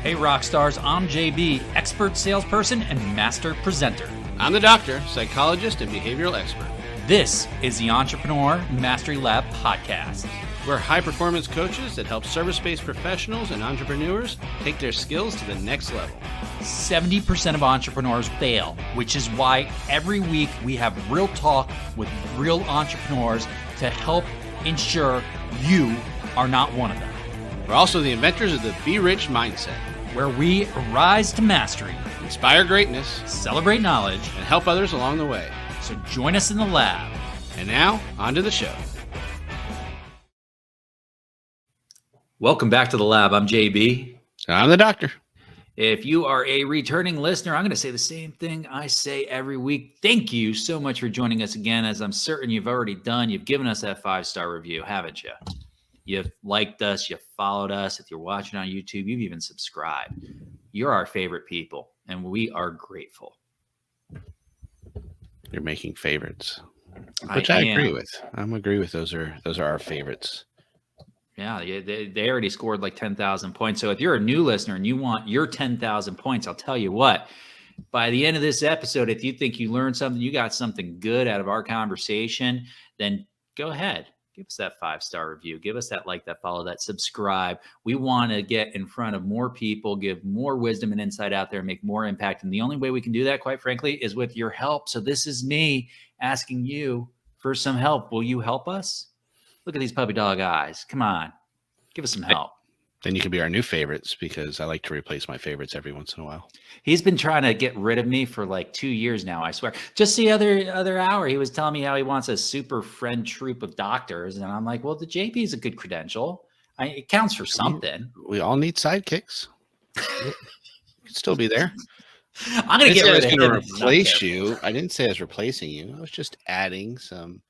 Hey Rockstars, I'm JB, expert salesperson and master presenter. I'm the doctor, psychologist, and behavioral expert. This is the Entrepreneur Mastery Lab podcast. We're high-performance coaches that help service-based professionals and entrepreneurs take their skills to the next level. 70% of entrepreneurs fail, which is why every week we have real talk with real entrepreneurs to help ensure you are not one of them. We're also the inventors of the Be Rich mindset, where we rise to mastery, inspire greatness, celebrate knowledge, and help others along the way. So join us in the lab. And now, on to the show. Welcome back to the lab. I'm JB. I'm the doctor. If you are a returning listener, I'm going to say the same thing I say every week. Thank you so much for joining us again, as I'm certain you've already done. You've given us that 5-star review, haven't you? You've liked us, you've followed us. If you're watching on YouTube, you've even subscribed. You're our favorite people, and we are grateful. You're making favorites, which I agree with. I'm agree with those are our favorites. Yeah, they already scored like 10,000 points. So if you're a new listener and you want your 10,000 points, I'll tell you what, by the end of this episode, if you think you learned something, you got something good out of our conversation, then go ahead. Give us that 5-star review. Give us that like, that follow, that subscribe. We want to get in front of more people, give more wisdom and insight out there, make more impact. And the only way we can do that, quite frankly, is with your help. So this is me asking you for some help. Will you help us? Look at these puppy dog eyes. Come on. Give us some help. Then you can be our new favorites, because I like to replace my favorites every once in a while. He's been trying to get rid of me for like 2 years now, I swear. Just the other hour, he was telling me how he wants a super friend troop of doctors. And I'm like, well, the JP is a good credential. It counts for something. We all need sidekicks. You can still be there. I'm going to get rid of him. I was going to replace you. I didn't say I was replacing you. I was just adding some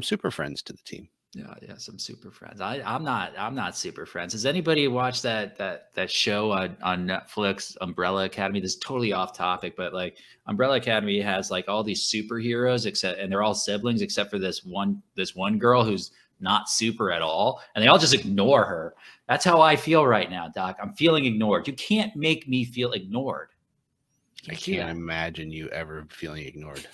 super friends to the team. Yeah, some super friends. I'm not super friends. Has anybody watched that show on Netflix, Umbrella Academy? This is totally off topic, but like Umbrella Academy has like all these superheroes, and they're all siblings except for this one girl who's not super at all, and they all just ignore her. That's how I feel right now, Doc. I'm feeling ignored. You can't make me feel ignored. I can't imagine you ever feeling ignored.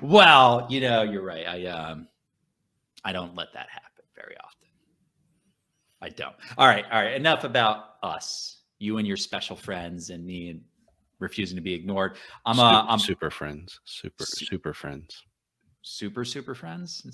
Well, you're right. I don't let that happen very often. I don't. All right. Enough about us, you and your special friends, and me and refusing to be ignored. I'm super friends, super friends, super friends.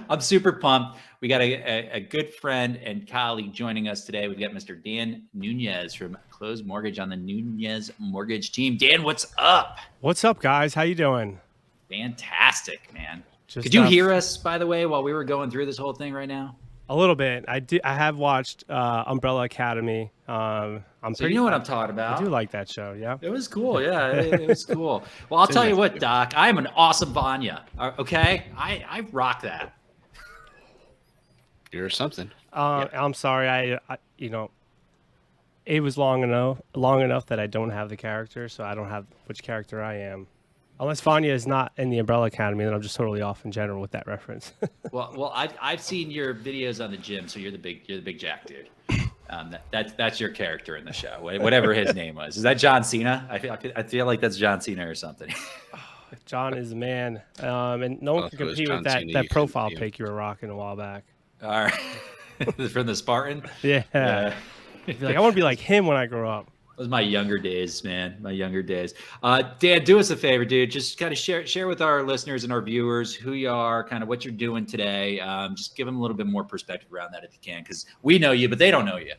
I'm super pumped. We got a good friend and colleague joining us today. We've got Mr. Dan Nunez from Kloze Mortgage on the Nunez Mortgage team. Dan, what's up? What's up, guys? How you doing? Fantastic, man. Could you hear us, by the way, while we were going through this whole thing right now? A little bit. I have watched Umbrella Academy. You know what I'm talking about. I do like that show. Yeah, it was cool. Yeah, it was cool. Well, I'll tell you what, Doc. I am an awesome Vanya. Okay, I rock that. You're something. Yeah. I'm sorry. I it was long enough that I don't have the character, so I don't have which character I am. Unless Vanya is not in the Umbrella Academy, then I'm just totally off in general with that reference. well, I've seen your videos on the gym, so you're the big Jack dude. That's your character in the show, whatever his name was. Is that John Cena? I feel like that's John Cena or something. John is the man, and no one can compete with that profile pic you were rocking a while back. All right, from the Spartan. Yeah, I want to be like him when I grow up. Those are my younger days, man. My younger days. Dan, do us a favor, dude. Just kind of share with our listeners and our viewers who you are, kind of what you're doing today. Just give them a little bit more perspective around that if you can, because we know you, but they don't know you.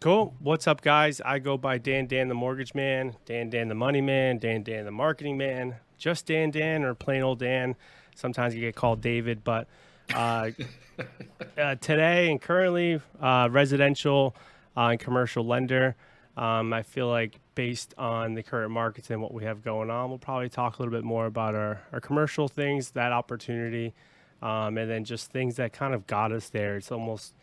Cool. What's up, guys? I go by Dan the Mortgage Man, Dan the Money Man, Dan the Marketing Man, just Dan, or plain old Dan. Sometimes you get called David, but today and currently residential and commercial lender. I feel like based on the current markets and what we have going on, we'll probably talk a little bit more about our commercial things, that opportunity, and then just things that kind of got us there. It's almost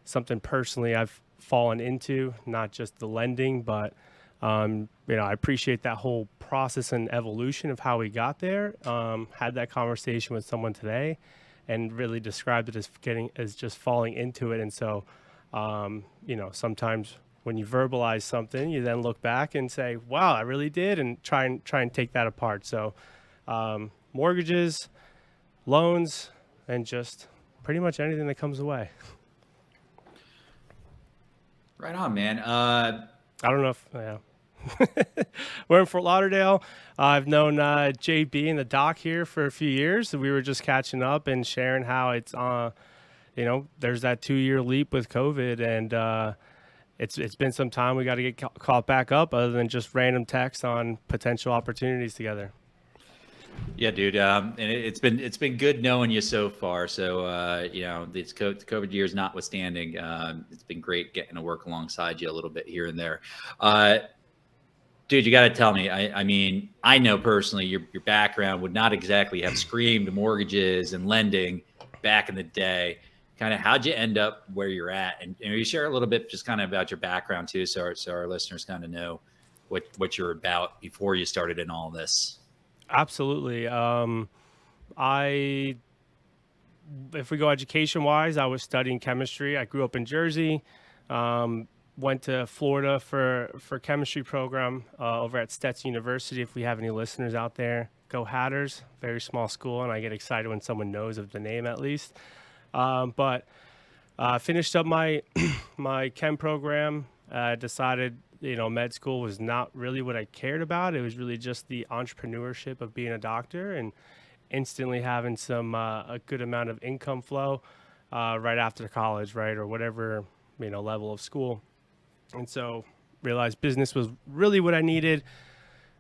something personally I've fallen into, not just the lending, but I appreciate that whole process and evolution of how we got there. Had that conversation with someone today, and really described it as just falling into it. And so, sometimes when you verbalize something, you then look back and say, wow, I really did, and try and take that apart. So mortgages, loans, and just pretty much anything that comes away. Right on, man. I don't know if, yeah. We're in Fort Lauderdale. I've known JB and the doc here for a few years. We were just catching up and sharing how it's, there's that 2-year leap with COVID, and it's been some time. We got to get caught back up other than just random texts on potential opportunities together. Yeah, dude. And it's been good knowing you so far. So, this COVID years notwithstanding, it's been great getting to work alongside you a little bit here and there. Dude, you got to tell me. I mean, I know personally your background would not exactly have screamed mortgages and lending back in the day. Kind of how'd you end up where you're at? And you share a little bit just kind of about your background too, so our listeners kind of know what you're about before you started in all this. Absolutely. If we go education wise, I was studying chemistry. I grew up in Jersey. Went to Florida for chemistry program over at Stetson University. If we have any listeners out there, go Hatters. Very small school, and I get excited when someone knows of the name at least. But finished up my my chem program. Decided med school was not really what I cared about. It was really just the entrepreneurship of being a doctor and instantly having some a good amount of income flow right after college, right, or whatever level of school. And so realized business was really what I needed.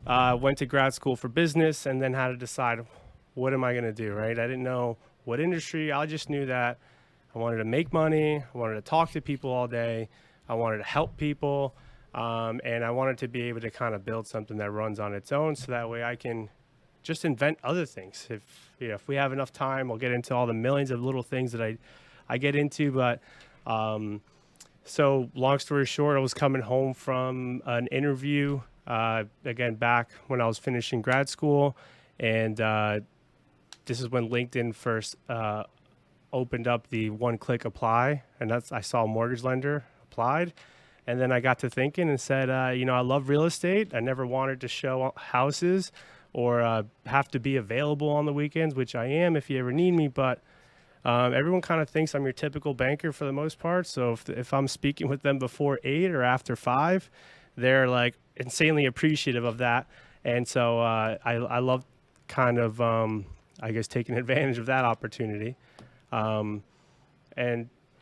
Went to grad school for business and then had to decide, what am I going to do, right? I didn't know what industry. I just knew that I wanted to make money. I wanted to talk to people all day. I wanted to help people. And I wanted to be able to kind of build something that runs on its own, so that way I can just invent other things. If we have enough time, we'll get into all the millions of little things that I get into. But so long story short, I was coming home from an interview, again, back when I was finishing grad school. And this is when LinkedIn first opened up the one-click apply. And I saw a mortgage lender, applied. And then I got to thinking and said, I love real estate. I never wanted to show houses or have to be available on the weekends, which I am if you ever need me. But everyone kind of thinks I'm your typical banker for the most part. So if I'm speaking with them before 8 or after 5, they're like insanely appreciative of that. And so I love kind of, taking advantage of that opportunity. And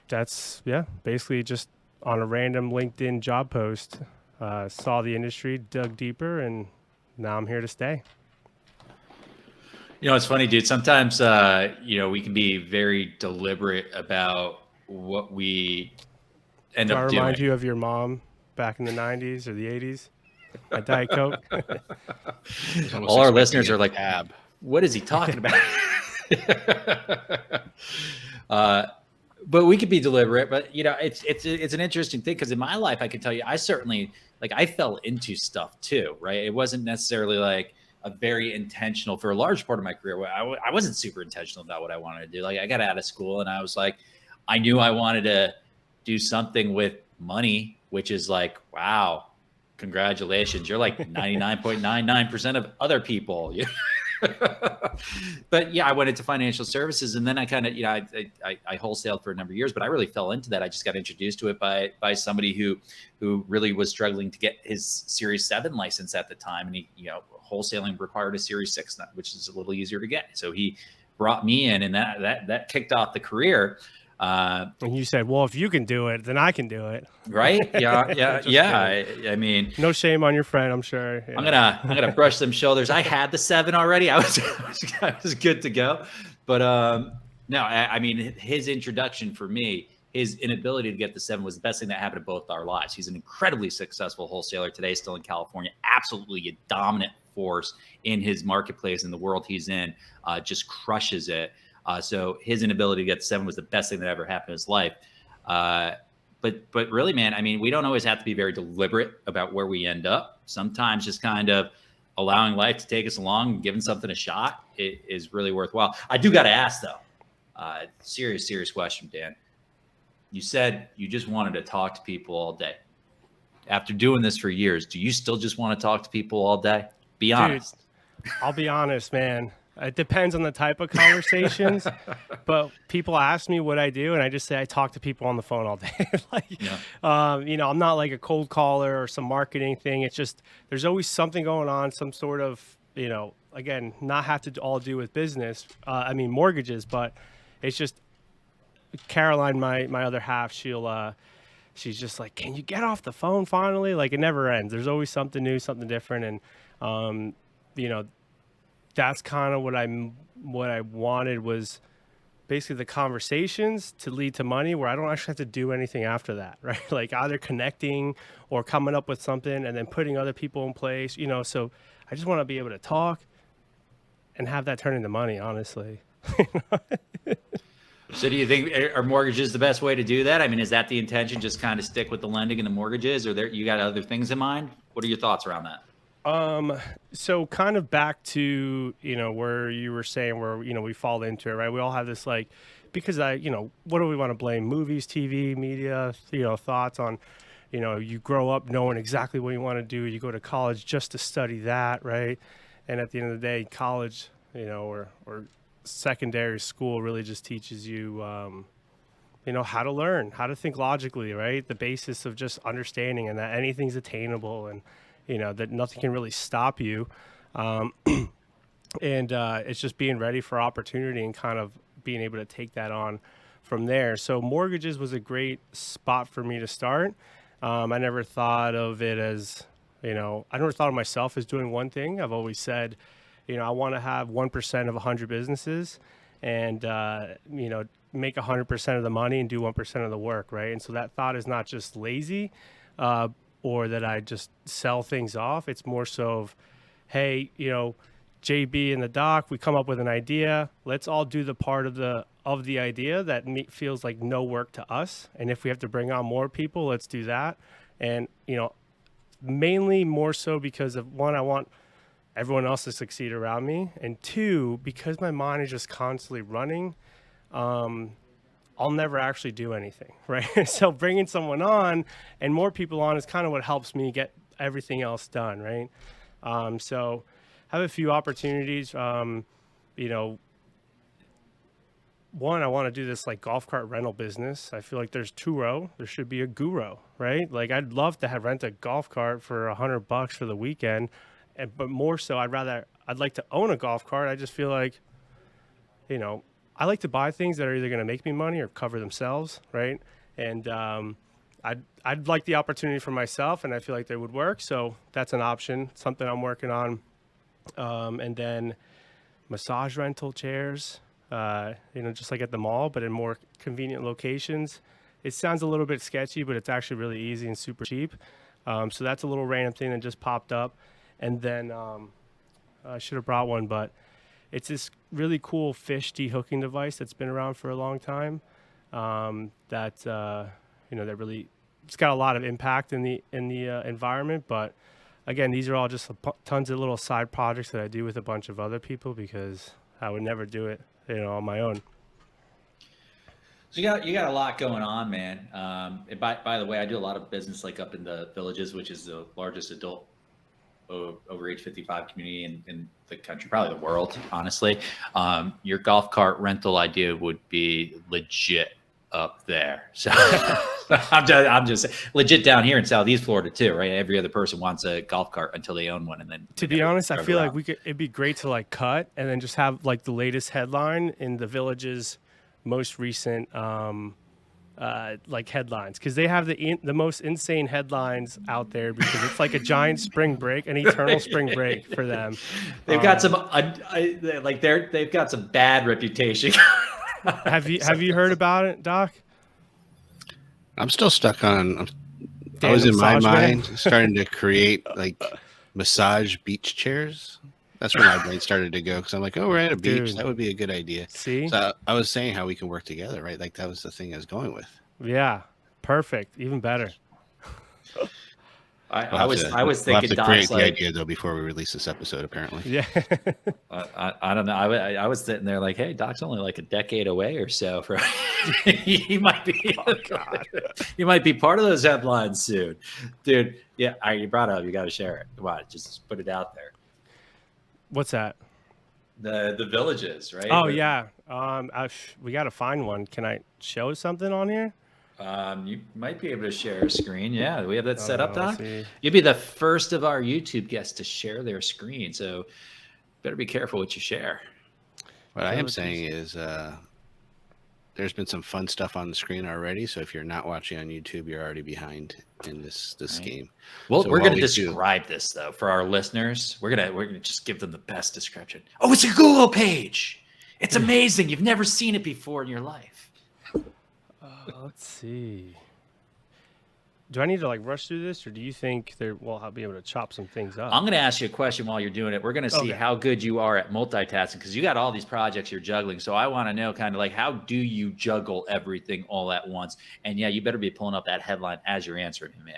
that's, basically just on a random LinkedIn job post, saw the industry, dug deeper, and now I'm here to stay. It's funny, dude. Sometimes, we can be very deliberate about what we end up doing. I remind you of your mom back in the 90s or the 80s at Diet Coke. All our listeners are like, what is he talking about? But we could be deliberate. But, it's an interesting thing, because in my life, I can tell you, I certainly, I fell into stuff too, right? It wasn't necessarily like a very intentional, for a large part of my career, where I wasn't super intentional about what I wanted to do. I got out of school and I was like, I knew I wanted to do something with money, which is like, wow, congratulations. You're like 99.99% of other people. But I went into financial services, and then I kind of, I wholesaled for a number of years, but I really fell into that. I just got introduced to it by somebody who really was struggling to get his Series 7 license at the time. And he, wholesaling required a Series 6, which is a little easier to get. So he brought me in, and that kicked off the career. And you said, well, if you can do it, then I can do it. Right. Yeah. I mean, no shame on your friend, I'm sure. I'm gonna brush them shoulders. I had the 7 already. I was good to go. But no, I mean, his introduction for me, his inability to get the 7 was the best thing that happened to both our lives. He's an incredibly successful wholesaler today, still in California, absolutely a dominant force in his marketplace, in the world he's in, just crushes it. So his inability to get 7 was the best thing that ever happened in his life. But really, man, I mean, we don't always have to be very deliberate about where we end up. Sometimes just kind of allowing life to take us along and giving something a shot is really worthwhile. I do got to ask though, Serious question, Dan. You said you just wanted to talk to people all day. After doing this for years, do you still just want to talk to people all day? Be honest. Dude, I'll be honest, man. It depends on the type of conversations, but people ask me what I do, and I just say I talk to people on the phone all day. I'm not like a cold caller or some marketing thing. It's just there's always something going on, some sort of, again, not have to all do with business. Mortgages, but it's just Caroline, my other half. She's just like, can you get off the phone finally? Like it never ends. There's always something new, something different, and that's kind of what I wanted was basically the conversations to lead to money where I don't actually have to do anything after that, right? Like either connecting or coming up with something and then putting other people in place, so I just want to be able to talk and have that turn into money, honestly. So do you think are mortgages the best way to do that? I mean, is that the intention? Just kind of stick with the lending and the mortgages, or you got other things in mind? What are your thoughts around that? So kind of back to, where you were saying where, we fall into it, right? We all have this because what do we want to blame? Movies, TV, media, thoughts on, you grow up knowing exactly what you want to do. You go to college just to study that, right? And at the end of the day, college, or secondary school really just teaches you, how to learn, how to think logically, right? The basis of just understanding and that anything's attainable and, that nothing can really stop you. It's just being ready for opportunity and kind of being able to take that on from there. So mortgages was a great spot for me to start. I never thought of it as, I never thought of myself as doing one thing. I've always said, I want to have 1% of 100 businesses and, make 100% of the money and do 1% of the work, right? And so that thought is not just lazy, or that I just sell things off. It's more so of, hey, JB and the doc, we come up with an idea. Let's all do the part of the idea that feels like no work to us. And if we have to bring on more people, let's do that. And, mainly more so because of one, I want everyone else to succeed around me. And two, because my mind is just constantly running, I'll never actually do anything, right? So bringing someone on and more people on is kind of what helps me get everything else done, right? So have a few opportunities. One, I want to do this like golf cart rental business. I feel like there's two-row. There should be a guru, right? Like I'd love to rent a golf cart for $100 for the weekend, but more so, I'd like to own a golf cart. I just feel like, I like to buy things that are either going to make me money or cover themselves, right? And I'd like the opportunity for myself, and I feel like they would work. So that's an option, something I'm working on. And then massage rental chairs, just like at the mall, but in more convenient locations. It sounds a little bit sketchy, but it's actually really easy and super cheap. So that's a little random thing that just popped up. And then I should have brought one, but it's this really cool fish de-hooking device that's been around for a long time. That really, it's got a lot of impact in the environment. But again, these are all just tons of little side projects that I do with a bunch of other people because I would never do it, on my own. So you got a lot going on, man. And by the way, I do a lot of business like up in the Villages, which is the largest adult over age 55 community in the country, probably the world, honestly. Your golf cart rental idea would be legit up there. So I'm just legit down here in Southeast Florida too, right? Every other person wants a golf cart until they own one, and then to be honest, I feel like it'd be great to like cut and then just have like the latest headline in the Village's most recent like headlines, because they have the most insane headlines out there because it's like a giant spring break, an eternal spring break for them. They've got some they've got some bad reputation. Have you heard about it, Doc? I'm still stuck on. I was in my mind starting to create like massage beach chairs. That's where my brain started to go, because I'm like, oh, we're at a beach. Dude. That would be a good idea. See? So I was saying how we can work together, right? Like that was the thing I was going with. Yeah, perfect. Even better. I was we'll have thinking to Doc's create the like, idea though before we release this episode. Apparently, Yeah. I don't know. I was sitting there like, hey, Doc's only like a decade away or so from he might be he might be part of those headlines soon, dude. Yeah, you brought it up. You got to share it. Come on, just put it out there. What's that? The villages, right? Oh yeah. We got to find one. Can I show something on here? You might be able to share a screen. Yeah, we have that set up, let's Doc. see. You'll be the first of our YouTube guests to share their screen, so better be careful what you share. what I am saying is there's been some fun stuff on the screen already. So if you're not watching on YouTube, you're already behind in this game. Well, So we're going to while we describe this though for our listeners. We're gonna just give them the best description. Oh, it's a Google page. It's amazing. You've never seen it before in your life. Let's see. Do I need to like rush through this, or do you think I'll be able to chop some things up? I'm going to ask you a question while you're doing it. We're going to see Okay. how good you are at multitasking because you got all these projects you're juggling. So I want to know kind of like how do you juggle everything all at once? And yeah, you better be pulling up that headline as you're answering me,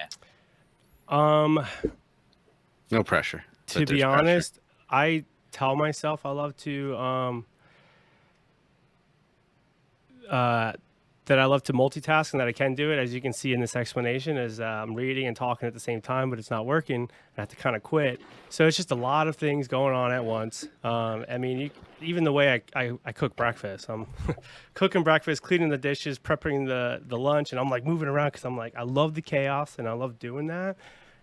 man. No pressure. To be honest, I tell myself I love to that I love to multitask and that I can do it. As you can see in this explanation, as I'm reading and talking at the same time, but it's not working. I have to kind of quit. So it's just a lot of things going on at once. I mean, even the way I cook breakfast, I'm cooking breakfast, cleaning the dishes, prepping the lunch, and I'm like moving around because I'm like, I love the chaos and I love doing that.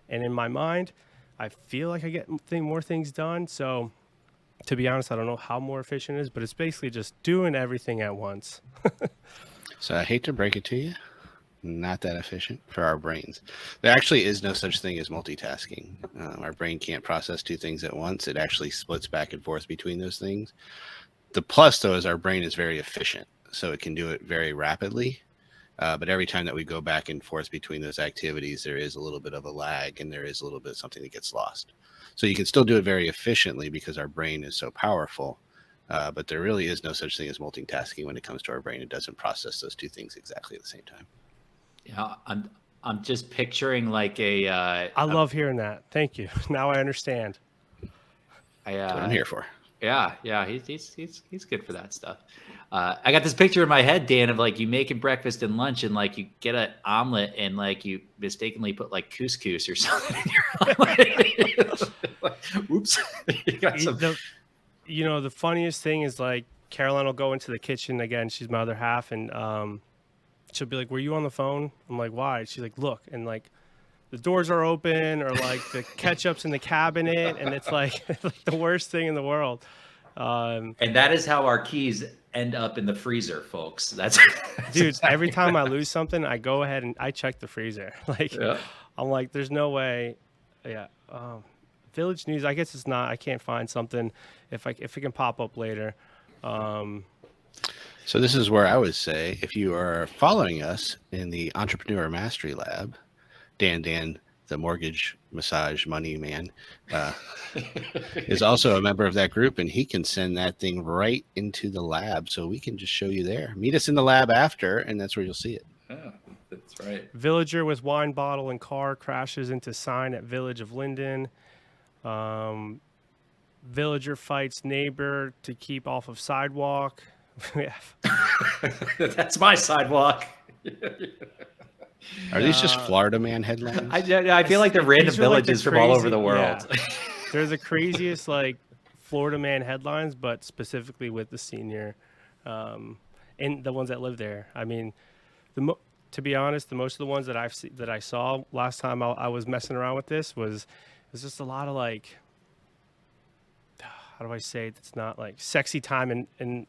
And in my mind, I feel like I get more things done. So to be honest, I don't know how more efficient it is, but it's basically just doing everything at once. So I hate to break it to you, not that efficient for our brains. There actually is no such thing as multitasking. Our brain can't process two things at once. It actually splits back and forth between those things. The plus, though, is our brain is very efficient, so it can do it very rapidly. But every time that we go back and forth between those activities, there is a little bit of a lag and there is a little bit of something that gets lost. So you can still do it very efficiently because our brain is so powerful. But there really is no such thing as multitasking when it comes to our brain. It doesn't process those two things exactly at the same time. Yeah, I'm just picturing like I love hearing that. Thank you. Now I understand. That's what I'm here for. Yeah, he's good for that stuff. I got this picture in my head, Dan, of like you making breakfast and lunch, and like you get an omelet, and like you mistakenly put like couscous or something in your omelet. Oops. The funniest thing is like Caroline will go into the kitchen again. She's my other half, and she'll be like, "Were you on the phone?" I'm like, "Why?" She's like, "Look," and like the doors are open, or like the ketchup's in the cabinet, and it's like the worst thing in the world. And that is how our keys end up in the freezer, folks. That's dude. exactly Every time I lose something, I go ahead and I check the freezer. Like, yeah. I'm like, "There's no way." Yeah. Village News. I guess it's not. I can't find something. If it can pop up later. So this is where I would say, if you are following us in the Entrepreneur Mastery Lab, Dan, the mortgage massage money man, is also a member of that group, and he can send that thing right into the lab, so we can just show you there. Meet us in the lab after, and that's where you'll see it. Oh, that's right. Villager with wine bottle and car crashes into sign at Village of Linden. Villager fights neighbor to keep off of sidewalk. That's my sidewalk. Are these just Florida man headlines? I feel like they're random villages from all over the world. Yeah. They're the craziest like Florida man headlines, but specifically with the senior and the ones that live there. I mean, to be honest, most of the ones that I saw last time I was messing around with this was just a lot of like, how do I say it? It's not like sexy time and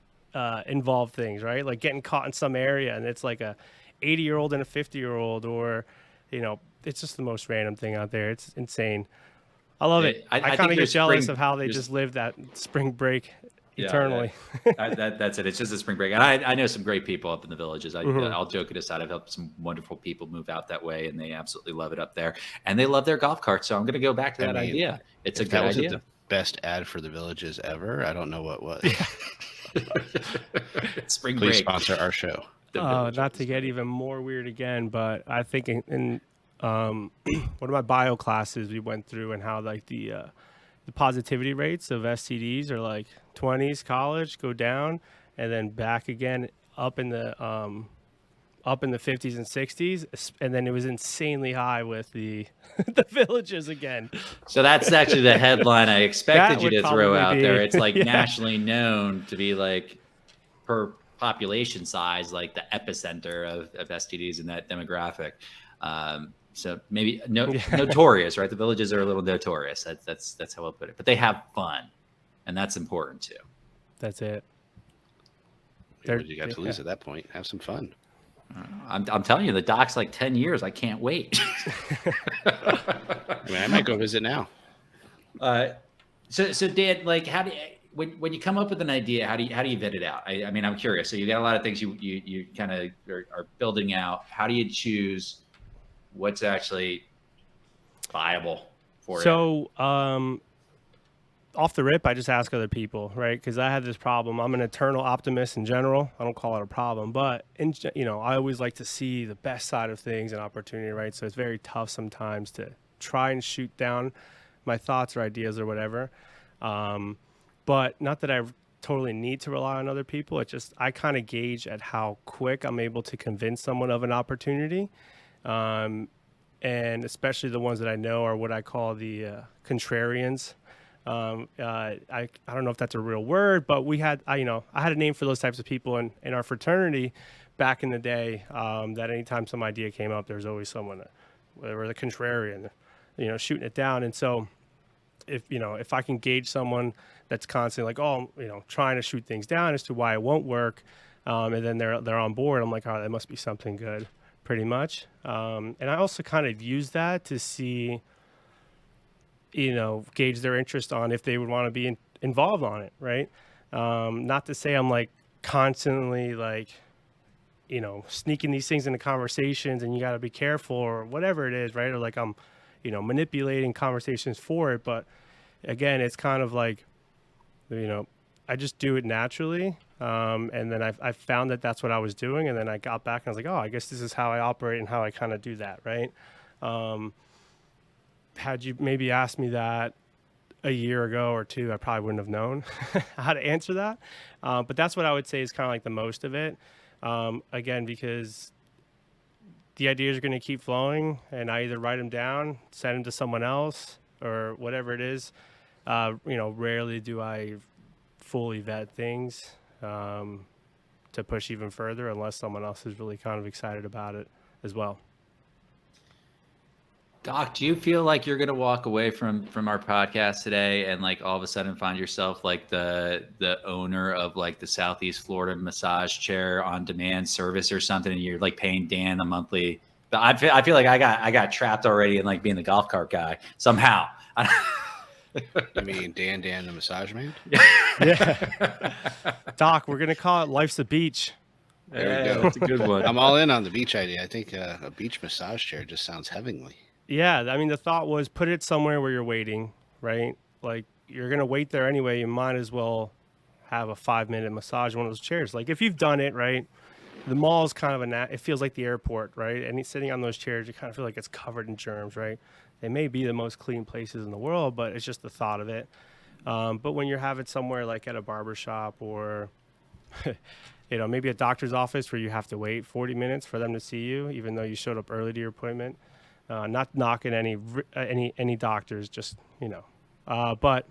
involved things, right? Like getting caught in some area and it's like a 80-year-old and a 50-year-old, or it's just the most random thing out there. It's insane. I love it. I kind of get jealous of how they just live that spring break eternally. That's it. It's just a spring break. And I know some great people up in the villages. I'll joke it aside. I've helped some wonderful people move out that way, and they absolutely love it up there. And they love their golf carts. So I'm going to go back to that idea. It's a good idea. The best ad for the villages ever. I don't know what was. Spring Please break. Sponsor our show. Not to get even more weird again, but I think in one of my bio classes we went through, and how like the positivity rates of STDs are like 20s college, go down, and then back again up in the 50s and 60s, and then it was insanely high with the the villages again. So that's actually the headline I expected That you would to throw probably out be- there. It's like yeah. nationally known to be like, per population size, like the epicenter of STDs in that demographic. So maybe notorious, right? The villages are a little notorious. That's how I'll put it. But they have fun, and that's important too. That's it. What do you got to lose at that point? Have some fun. I'm telling you, the doc's like 10 years. I can't wait. I mean, I might go visit now. So Dan, like, how do you, when you come up with an idea, how do you vet it out? I mean, I'm curious. So you got a lot of things you kind of are building out. How do you choose what's actually viable for you? So, off the rip, I just ask other people, right? Because I have this problem. I'm an eternal optimist in general. I don't call it a problem, but I always like to see the best side of things and opportunity, right? So it's very tough sometimes to try and shoot down my thoughts or ideas or whatever. But not that I totally need to rely on other people. It's just I kind of gauge at how quick I'm able to convince someone of an opportunity. And especially the ones that I know are what I call the contrarians. I don't know if that's a real word, but I had a name for those types of people in our fraternity back in the day, that anytime some idea came up, there's always someone, whatever, the contrarian, shooting it down. And so if I can gauge someone that's constantly like, trying to shoot things down as to why it won't work, and then they're on board, I'm like, oh, that must be something good, pretty much. And I also kind of use that to see, gauge their interest on if they would want to be involved on it, right? Not to say I'm like constantly like, sneaking these things into conversations and you got to be careful or whatever it is, right? Or like I'm, manipulating conversations for it. But again, it's kind of like, I just do it naturally. And then I found that that's what I was doing. And then I got back and I was like, oh, I guess this is how I operate and how I kind of do that, right? Had you maybe asked me that a year ago or two, I probably wouldn't have known how to answer that. But that's what I would say is kind of like the most of it. Again, because the ideas are going to keep flowing and I either write them down, send them to someone else or whatever it is. Rarely do I fully vet things to push even further unless someone else is really kind of excited about it as well. Doc, do you feel like you're going to walk away from our podcast today and like all of a sudden find yourself like the owner of like the Southeast Florida massage chair on demand service or something, and you're like paying Dan a monthly? But I feel like I got trapped already in like being the golf cart guy somehow. You mean Dan the massage man? Yeah. Doc, we're going to call it Life's a Beach. There we go. That's a good one. I'm all in on the beach idea. I think a beach massage chair just sounds heavenly. Yeah, I mean, the thought was put it somewhere where you're waiting, right? Like, you're going to wait there anyway. You might as well have a 5-minute massage in one of those chairs. Like, if you've done it, right, the mall is kind of it feels like the airport, right? And sitting on those chairs, you kind of feel like it's covered in germs, right? They may be the most clean places in the world, but it's just the thought of it. But when you're having somewhere like at a barbershop or, maybe a doctor's office where you have to wait 40 minutes for them to see you, even though you showed up early to your appointment. Not knocking any doctors, just but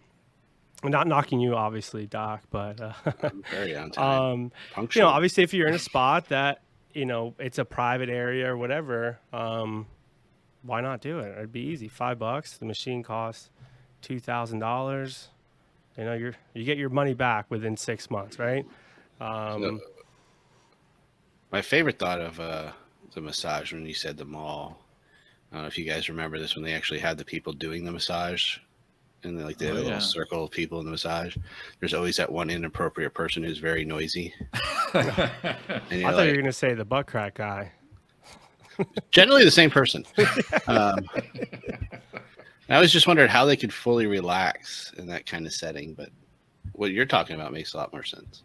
not knocking you, obviously, Doc. But I'm very on time. Obviously, if you're in a spot that it's a private area or whatever, why not do it? It'd be easy. $5. The machine costs $2,000. You get your money back within 6 months, right? My favorite thought of the massage when you said the mall. I don't know if you guys remember this when they actually had the people doing the massage and they had a little circle of people in the massage. There's always that one inappropriate person who's very noisy. I thought you were going to say the butt crack guy. Generally the same person. I always just wondered how they could fully relax in that kind of setting, but what you're talking about makes a lot more sense.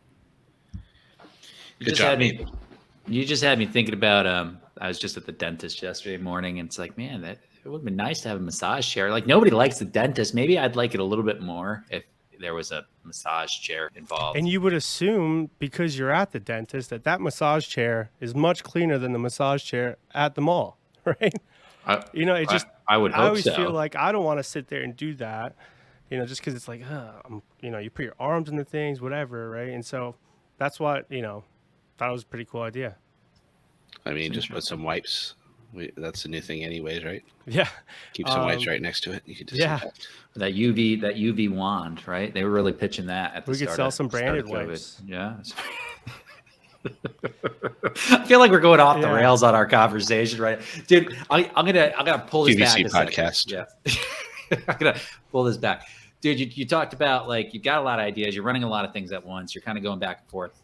You just had me thinking about I was just at the dentist yesterday morning, and it's like, man, that it would have been nice to have a massage chair. Like, nobody likes the dentist. Maybe I'd like it a little bit more if there was a massage chair involved. And you would assume, because you're at the dentist, that massage chair is much cleaner than the massage chair at the mall, right? It just, I would hope I always so. feel like I don't want to sit there and do that, just because it's like, you put your arms in the things, whatever, right? And so that's what, thought it was a pretty cool idea. I mean, just put some wipes. That's the new thing anyways, right? Yeah. Keep some wipes right next to it. You could just that UV wand, right? They were really pitching that at the we start. could sell of, some branded start of COVID. wipes. Yeah. I feel like we're going off the rails on our conversation, right, dude? I'm gonna pull this QVC back. Podcast. Yeah, I'm gonna pull this back, dude. You talked about, like, you've got a lot of ideas. You're running a lot of things at once. You're kind of going back and forth.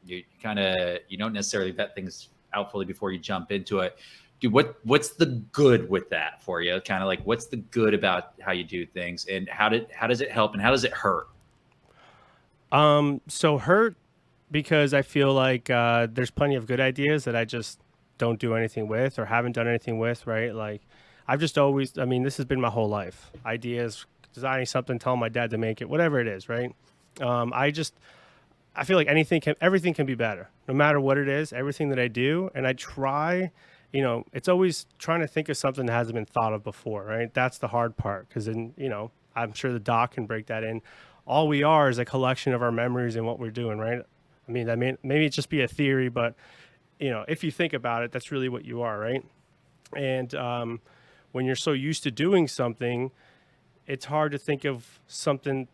You don't necessarily vet things out fully before you jump into it. Dude, what's the good with that for you? Kind of like, what's the good about how you do things, and how does it help, and how does it hurt? So hurt because I feel like there's plenty of good ideas that I just don't do anything with or haven't done anything with, right? Like, I've just always, this has been my whole life. Ideas, designing something, telling my dad to make it, whatever it is, right? I feel like everything can be better, no matter what it is, everything that I do. And I try, it's always trying to think of something that hasn't been thought of before, right? That's the hard part. Cause then, I'm sure the doc can break that in. All we are is a collection of our memories and what we're doing, right? Maybe it just be a theory, but if you think about it, that's really what you are, right? And when you're so used to doing something, it's hard to think of something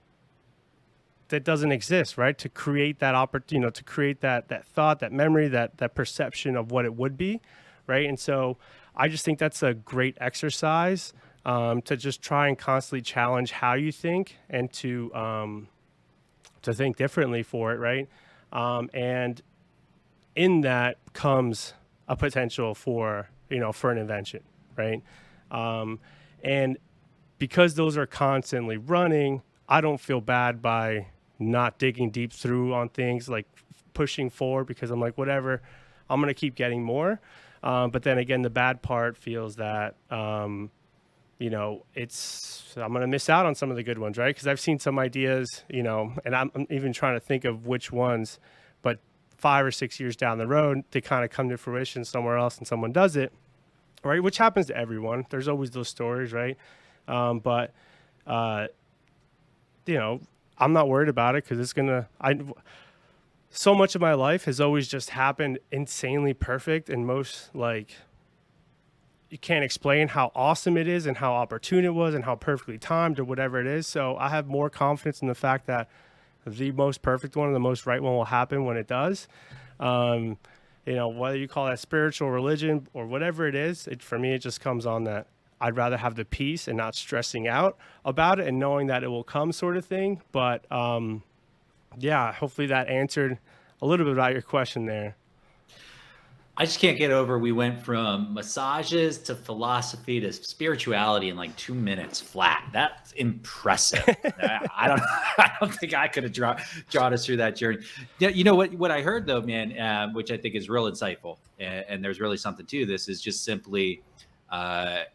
that doesn't exist, right? To create that opportunity, to create that thought, that memory, that perception of what it would be, right? And so I just think that's a great exercise to just try and constantly challenge how you think and to think differently for it, right? And in that comes a potential for an invention, right? And because those are constantly running, I don't feel bad by not digging deep through on things, like pushing forward, because I'm like, whatever, I'm going to keep getting more. But then again, the bad part feels that, I'm going to miss out on some of the good ones, right? Because I've seen some ideas, and I'm even trying to think of which ones, but 5 or 6 years down the road, they kind of come to fruition somewhere else and someone does it, right? Which happens to everyone. There's always those stories, right? But I'm not worried about it, because so much of my life has always just happened insanely perfect, and you can't explain how awesome it is and how opportune it was and how perfectly timed or whatever it is. So I have more confidence in the fact that the most perfect one and the most right one will happen when it does. Whether you call that spiritual, religion, or whatever it is, for me, it just comes on that I'd rather have the peace and not stressing out about it and knowing that it will come, sort of thing. But hopefully that answered a little bit about your question there. I just can't get over, we went from massages to philosophy to spirituality in like 2 minutes flat. That's impressive. I don't think I could have drawn us through that journey. Yeah, you know what I heard though, man, which I think is real insightful, and there's really something to this, is just simply, life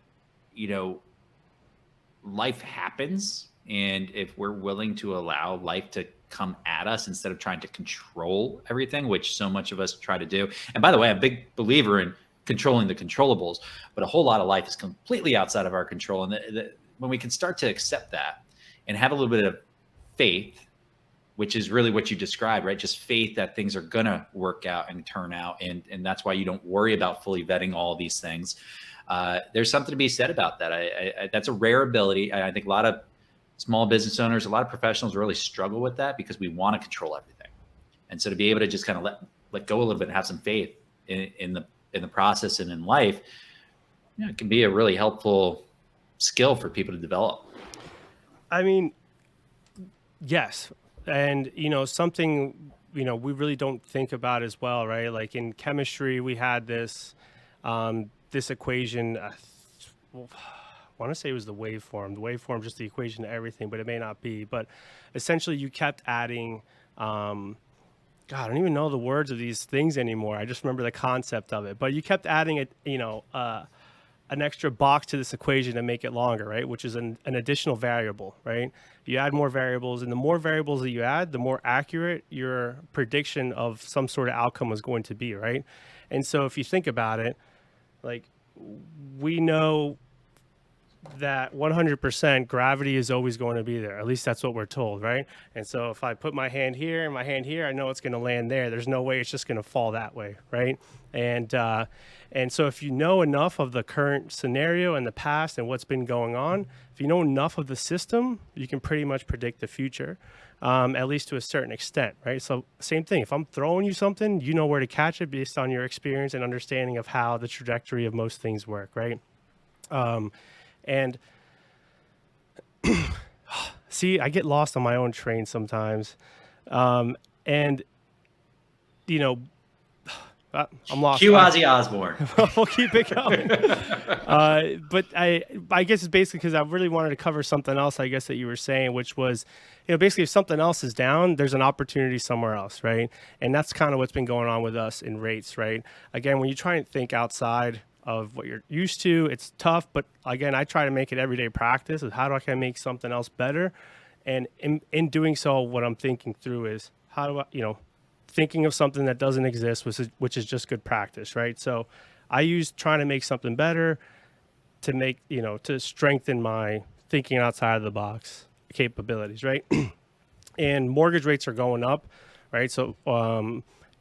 happens, and if we're willing to allow life to come at us instead of trying to control everything, which so much of us try to do. And by the way, I'm a big believer in controlling the controllables, but a whole lot of life is completely outside of our control. And when we can start to accept that and have a little bit of faith, which is really what you described, right? Just faith that things are going to work out and turn out. And that's why you don't worry about fully vetting all of these things. There's something to be said about that. I that's a rare ability. I think a lot of small business owners, a lot of professionals really struggle with that, because we want to control everything. And so to be able to just kind of let go a little bit and have some faith in the process and in life, it can be a really helpful skill for people to develop. Yes. And, something, we really don't think about as well, right? Like in chemistry, we had this equation, I want to say it was the waveform. The waveform is just the equation to everything, but it may not be. But essentially, you kept adding God, I don't even know the words of these things anymore. I just remember the concept of it. But you kept adding an extra box to this equation to make it longer, right? Which is an additional variable, right? You add more variables, and the more variables that you add, the more accurate your prediction of some sort of outcome is going to be, right? And so if you think about it, like we know that 100% gravity is always going to be there. At least that's what we're told, right? And so if I put my hand here and my hand here, I know it's going to land there. There's no way it's just going to fall that way, right? And so if you know enough of the current scenario and the past and what's been going on, if you know enough of the system, you can pretty much predict the future, at least to a certain extent, right? So same thing. If I'm throwing you something, you know where to catch it based on your experience and understanding of how the trajectory of most things work, right? And see, I get lost on my own train sometimes. And, you know, I'm lost. Cue Ozzy Osbourne. We'll keep it going. But I guess it's basically because I really wanted to cover something else, I guess, that you were saying, which was, basically if something else is down, there's an opportunity somewhere else, right? And that's kind of what's been going on with us in rates, right? Again, when you try and think outside of what you're used to, it's tough. But again, I try to make it everyday practice of how do I make something else better? And in doing so, what I'm thinking through is how do I, thinking of something that doesn't exist, which is just good practice, right? So I use trying to make something better to make, to strengthen my thinking outside of the box capabilities, right? And mortgage rates are going up, right? So,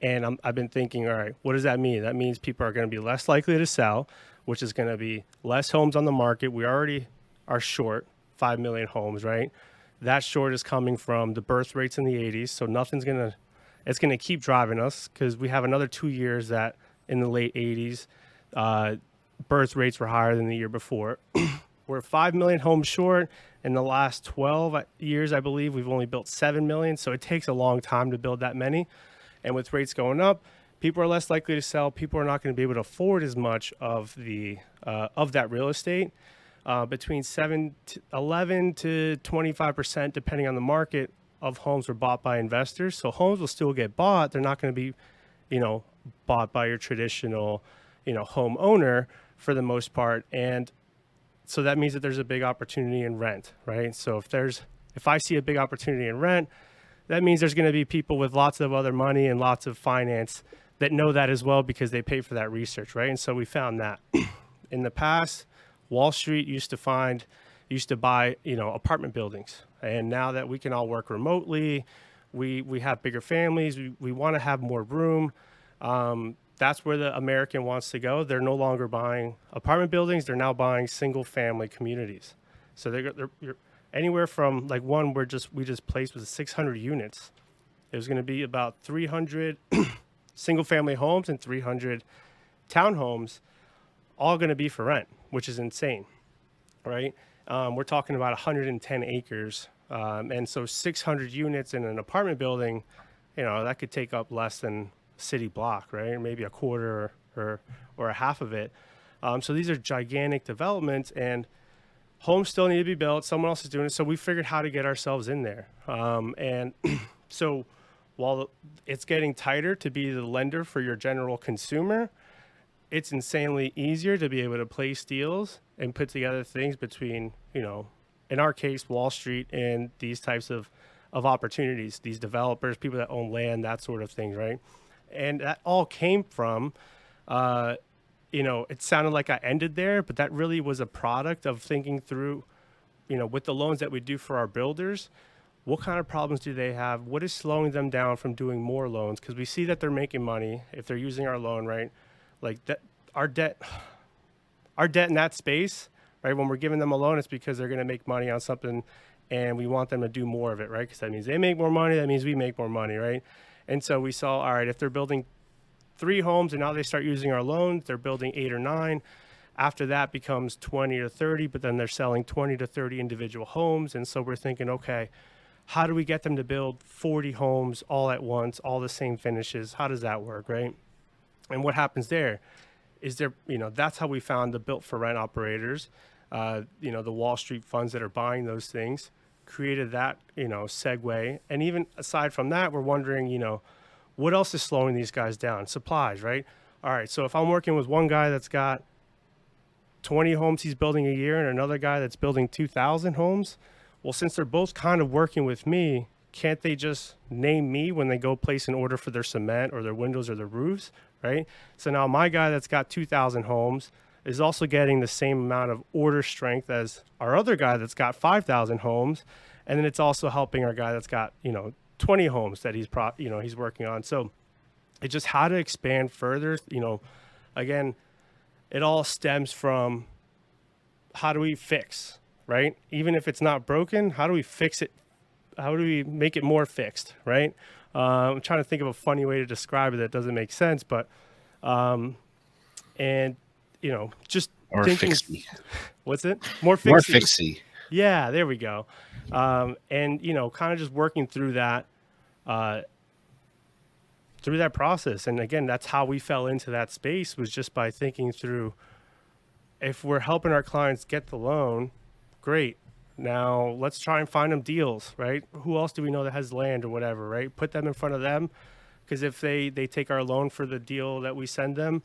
and I've been thinking, all right, what does that mean? That means people are going to be less likely to sell, which is going to be less homes on the market. We already are short 5 million homes, right? That short is coming from the birth rates in the 80s. So it's going to keep driving us because we have another 2 years that in the late 80s, birth rates were higher than the year before. We're 5 million homes short. In the last 12 years, I believe we've only built 7 million. So it takes a long time to build that many. And with rates going up, people are less likely to sell. People are not going to be able to afford as much of that real estate. Between 11 to 25%, depending on the market, of homes were bought by investors. So homes will still get bought. They're not going to be, bought by your traditional, homeowner for the most part. And so that means that there's a big opportunity in rent, right? So if I see a big opportunity in rent, that means there's going to be people with lots of other money and lots of finance that know that as well because they pay for that research, right? And so we found that in the past, Wall Street used to buy, apartment buildings. And now that we can all work remotely, we have bigger families, we want to have more room. That's where the American wants to go. They're no longer buying apartment buildings. They're now buying single family communities. So you're anywhere from like one we just placed with 600 units. There's going to be about 300 single family homes and 300 townhomes, all going to be for rent, which is insane, right? We're talking about 110 acres. And so 600 units in an apartment building, that could take up less than a city block, right? Maybe a quarter or a half of it. So these are gigantic developments and homes still need to be built. Someone else is doing it. So we figured how to get ourselves in there. And so while it's getting tighter to be the lender for your general consumer, it's insanely easier to be able to place deals and put together things between, in our case, Wall Street and these types of opportunities, these developers, people that own land, that sort of thing, right? And that all came from, it sounded like I ended there, but that really was a product of thinking through, with the loans that we do for our builders, what kind of problems do they have? What is slowing them down from doing more loans? Because we see that they're making money if they're using our loan, right? Like that, our debt in that space, right? When we're giving them a loan, it's because they're going to make money on something and we want them to do more of it, right? Because that means they make more money. That means we make more money, right? And so we saw, all right, if they're building 3 homes and now they start using our loans, they're building 8 or 9. After that becomes 20 or 30, but then they're selling 20 to 30 individual homes. And so we're thinking, okay, how do we get them to build 40 homes all at once, all the same finishes? How does that work, right? And what happens there is that's how we found the built for rent operators, the Wall Street funds that are buying those things, created that, segue. And even aside from that, we're wondering, what else is slowing these guys down? Supplies, right? All right, so if I'm working with one guy that's got 20 homes he's building a year and another guy that's building 2,000 homes, well, since they're both kind of working with me, can't they just name me when they go place an order for their cement or their windows or their roofs, right? So now my guy that's got 2,000 homes is also getting the same amount of order strength as our other guy that's got 5,000 homes. And then it's also helping our guy that's got, 20 homes that he's working on. So it's just how to expand further. Again, it all stems from how do we fix, right? Even if it's not broken, how do we fix it? How do we make it more fixed, right? I'm trying to think of a funny way to describe it that doesn't make sense, but, just Or thinking, fixy. what's it? More fixy. More fixy. Yeah, there we go. Kind of just working through that process. And again, that's how we fell into that space, was just by thinking through, if we're helping our clients get the loan, great. Now let's try and find them deals, right? Who else do we know that has land or whatever, right? Put them in front of them. Because if they take our loan for the deal that we send them,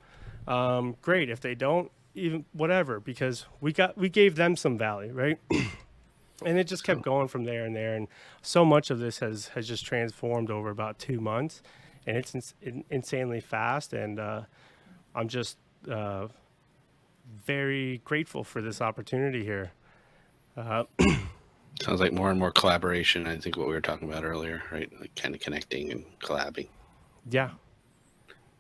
great. If they don't, even whatever, because we gave them some value, right? And it just kept going from there and there. And so much of this has just transformed over about 2 months, and it's insanely fast. And I'm just very grateful for this opportunity here. Sounds like more and more collaboration. I think what we were talking about earlier, right? Like kind of connecting and collabing. Yeah.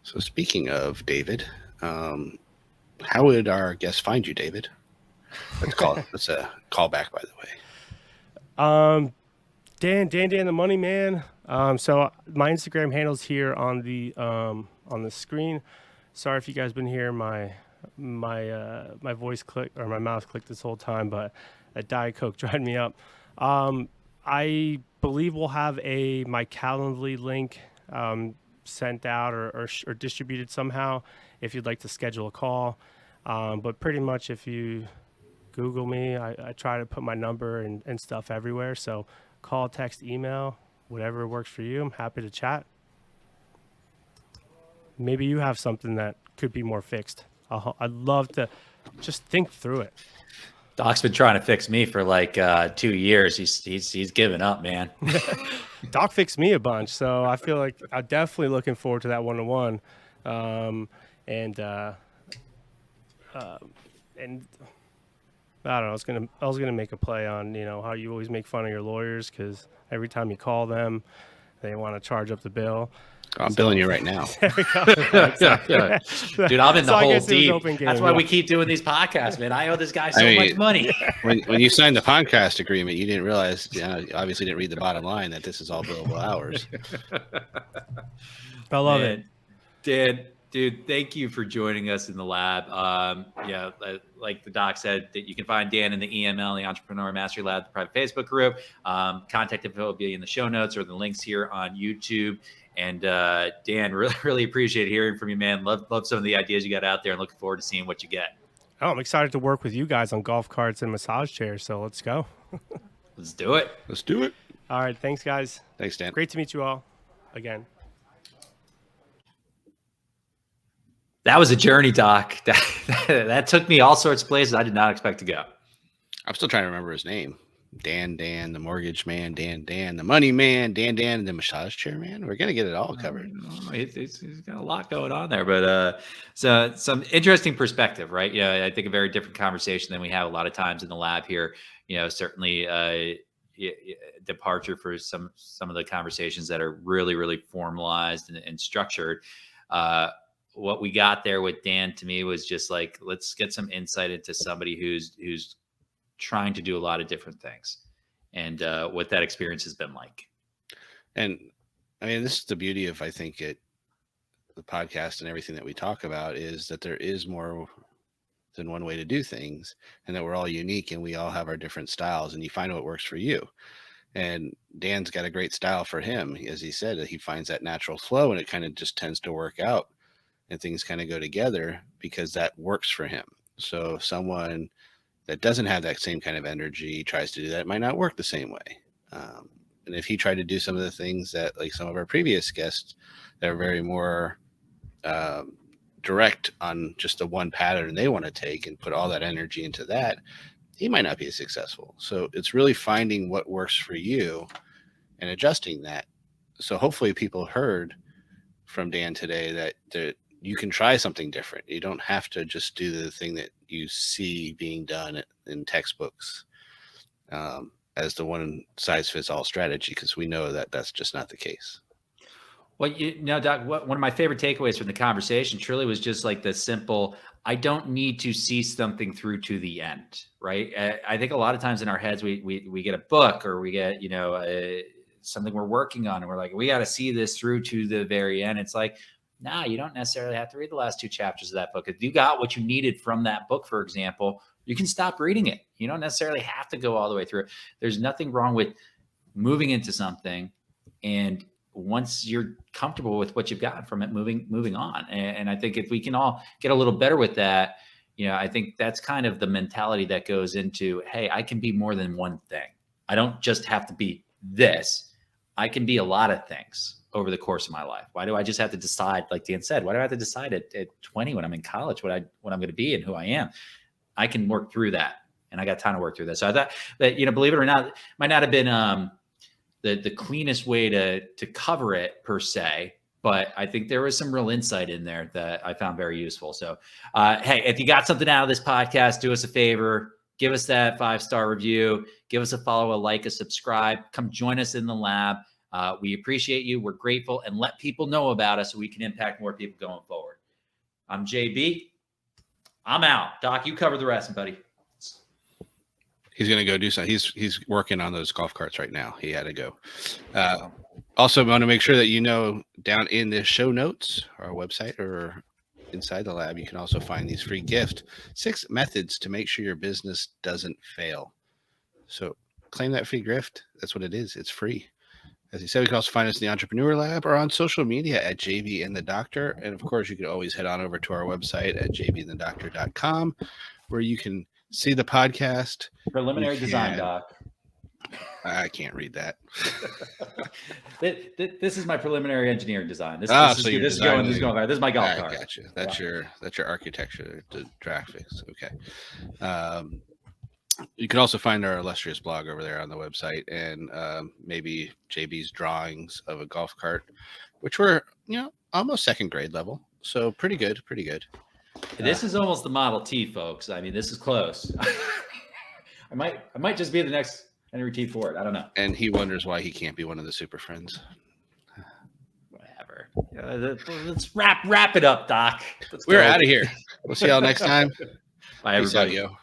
So speaking of David, how would our guests find you, David? That's a callback, by the way. Dan the Money Man. So my Instagram handle's here on the screen. Sorry if you guys been hearing my voice click or my mouse click this whole time, but a Diet Coke dried me up. I believe we'll have my Calendly link sent out or distributed somehow if you'd like to schedule a call. But pretty much if you Google me, I try to put my number and stuff everywhere. So call, text, email, whatever works for you. I'm happy to chat. Maybe you have something that could be more fixed. I'd love to just think through it. Doc's been trying to fix me for like 2 years. He's given up, man. Doc fixed me a bunch, so I feel like I'm definitely looking forward to that one-on-one. And I don't know. I was gonna make a play on how you always make fun of your lawyers because every time you call them, they want to charge up the bill. I'm billing you right now. There we go. Dude, I'm in the whole deep. Game, That's why we keep doing these podcasts, man. I owe this guy so much money. When you signed the podcast agreement, you didn't realize, obviously didn't read the bottom line that this is all billable hours. I love it. Dan, dude, thank you for joining us in the lab. Like the doc said, that you can find Dan in the EML, the Entrepreneur Mastery Lab, the private Facebook group. Contact info will be in the show notes or the links here on YouTube. And Dan, really appreciate hearing from you, man. Love some of the ideas you got out there, and looking forward to seeing what you get. Oh, I'm excited to work with you guys on golf carts and massage chairs. So let's go. Let's do it. Let's do it. All right. Thanks, guys. Thanks, Dan. Great to meet you all again. That was a journey, Doc. That took me all sorts of places I did not expect to go. I'm still trying to remember his name. Dan, the mortgage man, Dan, the money man, Dan, and the massage chair man. We're going to get it all covered. He's got a lot going on there, but so some interesting perspective, right? Yeah, I think a very different conversation than we have a lot of times in the lab here. Certainly departure for some of the conversations that are really formalized and structured. What we got there with Dan, to me, was just like, let's get some insight into somebody who's trying to do a lot of different things, and what that experience has been like. And I mean, this is the beauty of, I think, the podcast and everything that we talk about, is that there is more than one way to do things, and that we're all unique and we all have our different styles, and you find what works for you. And Dan's got a great style for him. As he said, he finds that natural flow, and it kind of just tends to work out, and things kind of go together because that works for him. So someone that doesn't have that same kind of energy tries to do that, it might not work the same way. And if he tried to do some of the things that like some of our previous guests that are very more direct on just the one pattern they want to take and put all that energy into that, he might not be as successful. So it's really finding what works for you and adjusting that. So hopefully people heard from Dan today that you can try something different. You don't have to just do the thing that you see being done in textbooks as the one size fits all strategy, because we know that that's just not the case. Well, Doc, one of my favorite takeaways from the conversation truly was just like the simple, I don't need to see something through to the end, right? I think a lot of times in our heads, we get a book or we get, something we're working on and we're like, we got to see this through to the very end. It's like, nah, you don't necessarily have to read the last 2 chapters of that book. If you got what you needed from that book, for example, you can stop reading it. You don't necessarily have to go all the way through. There's nothing wrong with moving into something, and once you're comfortable with what you've got from it, moving on. And I think if we can all get a little better with that, I think that's kind of the mentality that goes into, hey, I can be more than one thing. I don't just have to be this. I can be a lot of things over the course of my life. Why do I just have to decide, like Dan said, why do I have to decide at 20 when I'm in college what I'm going to be and who I am? I can work through that, and I got time to work through that. So I thought that, believe it or not, might not have been the cleanest way to cover it per se, but I think there was some real insight in there that I found very useful. So, hey, if you got something out of this podcast, do us a favor, give us that 5-star review, give us a follow, a like, a subscribe, come join us in the lab. We appreciate you. We're grateful, and let people know about us so we can impact more people going forward. I'm JB. I'm out. Doc, you cover the rest, buddy. He's going to go do something. He's working on those golf carts right now. He had to go. Also, want to make sure that down in the show notes, our website, or inside the lab, you can also find these free gift 6 methods to make sure your business doesn't fail. So claim that free gift. That's what it is. It's free. As you said, you can also find us in the Entrepreneur Lab or on social media at JB and the Doctor. And of course, you can always head on over to our website at jbandthedoctor.com, where you can see the podcast. Preliminary design, Doc. I can't read that. This is my preliminary engineering design. This so is going. This is my golf cart. Gotcha. That's your architecture, the graphics. Okay. You can also find our illustrious blog over there on the website, and maybe JB's drawings of a golf cart, which were almost second grade level. So pretty good. This is almost the Model T, folks. I mean, this is close. I might just be the next Henry T. Ford. I don't know. And he wonders why he can't be one of the super friends. Whatever. Let's wrap it up, Doc. We're out of here. We'll see y'all next time. Bye, everybody. Peace out, yo.